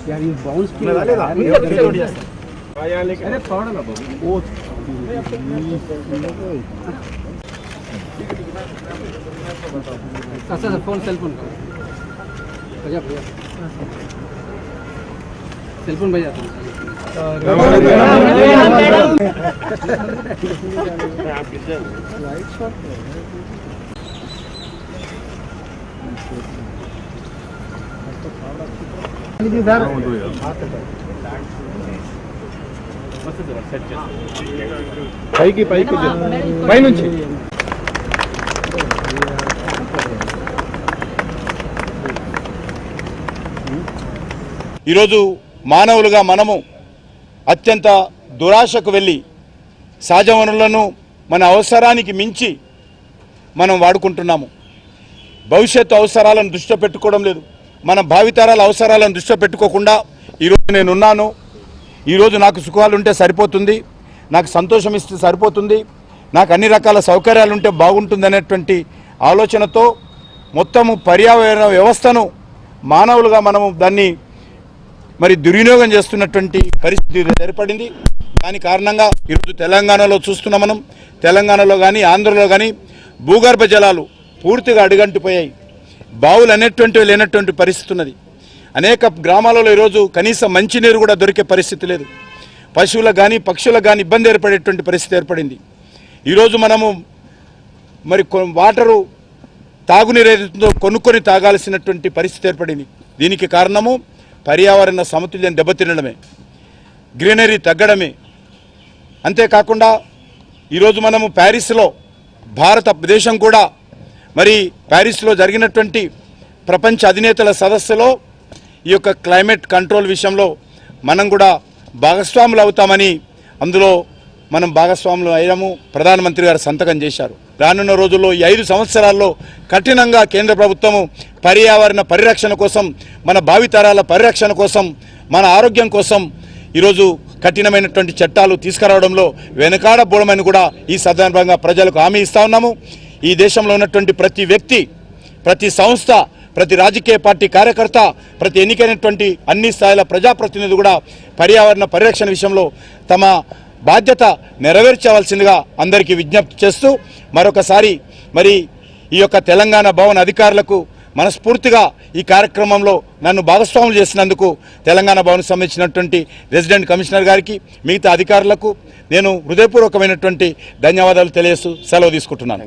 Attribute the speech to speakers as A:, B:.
A: यार ये बाउंस की अरे फ्रॉड है बाबू वो अच्छा फोन सेल फोन भैया भैया सेल फोन भैया
B: పైకి పైకి పైనుంచి
C: ఈరోజు మానవులుగా మనము అత్యంత దురాశకు వెళ్ళి సహజ వనరులను మన అవసరానికి మించి మనం వాడుకుంటున్నాము. భవిష్యత్తు అవసరాలను దృష్టిలో పెట్టుకోవడం లేదు. మన భావితరాల అవసరాలను దృష్టిలో పెట్టుకోకుండా ఈరోజు నేనున్నాను, ఈరోజు నాకు సుఖాలు ఉంటే సరిపోతుంది, నాకు సంతోషం ఇస్తే సరిపోతుంది, నాకు అన్ని రకాల సౌకర్యాలు ఉంటే బాగుంటుంది అనేటువంటి ఆలోచనతో మొత్తము పర్యావరణ వ్యవస్థను మానవులుగా మనము దాన్ని మరి దుర్వినియోగం చేస్తున్నటువంటి పరిస్థితి ఏర్పడింది. దాని కారణంగా ఈరోజు తెలంగాణలో చూస్తున్నాం. మనం తెలంగాణలో కానీ ఆంధ్రలో కానీ భూగర్భ జలాలు పూర్తిగా అడుగంటిపోయాయి. బావులు అనేటువంటివి లేనటువంటి పరిస్థితి ఉన్నది. అనేక గ్రామాలలో ఈరోజు కనీసం మంచినీరు కూడా దొరికే పరిస్థితి లేదు. పశువులకు కానీ పక్షులకు కానీ ఇబ్బంది ఏర్పడేటువంటి పరిస్థితి ఏర్పడింది. ఈరోజు మనము మరి వాటరు తాగునీరు ఏదైతుందో కొనుక్కొని తాగాల్సినటువంటి పరిస్థితి ఏర్పడింది. దీనికి కారణము పర్యావరణ సమతుల్యం దెబ్బతినడమే, గ్రీనరీ తగ్గడమే. అంతేకాకుండా ఈరోజు మనము ప్యారిస్లో భారతదేశం కూడా మరి ప్యారిస్లో జరిగినటువంటి ప్రపంచ అధినేతల సదస్సులో ఈ యొక్క క్లైమేట్ కంట్రోల్ విషయంలో మనం కూడా భాగస్వాములు అవుతామని అందులో మనం భాగస్వాములు అయ్యాము. ప్రధానమంత్రి గారు సంతకం చేశారు. రానున్న రోజుల్లో ఈ 5 సంవత్సరాల్లో కఠినంగా కేంద్ర ప్రభుత్వము పర్యావరణ పరిరక్షణ కోసం, మన భావితరాల పరిరక్షణ కోసం, మన ఆరోగ్యం కోసం ఈరోజు కఠినమైనటువంటి చట్టాలు తీసుకురావడంలో వెనకాడబోవడమని కూడా ఈ సందర్భంగా ప్రజలకు హామీ ఇస్తా ఉన్నాము. ఈ దేశంలో ఉన్నటువంటి ప్రతి వ్యక్తి, ప్రతి సంస్థ, ప్రతి రాజకీయ పార్టీ కార్యకర్త, ప్రతి ఎన్నికైనటువంటి అన్ని స్థాయిల ప్రజాప్రతినిధి కూడా పర్యావరణ పరిరక్షణ విషయంలో తమ బాధ్యత నెరవేర్చవలసిందిగా అందరికీ విజ్ఞప్తి చేస్తూ మరొకసారి మరి ఈ యొక్క తెలంగాణ భవన్ అధికారులకు మనస్ఫూర్తిగా ఈ కార్యక్రమంలో నన్ను భాగస్వాములు చేసినందుకు తెలంగాణ భవన్ సంబంధించినటువంటి రెసిడెంట్ కమిషనర్ గారికి, మిగతా అధికారులకు నేను హృదయపూర్వకమైనటువంటి ధన్యవాదాలు తెలియజేస్తూ సెలవు తీసుకుంటున్నాను.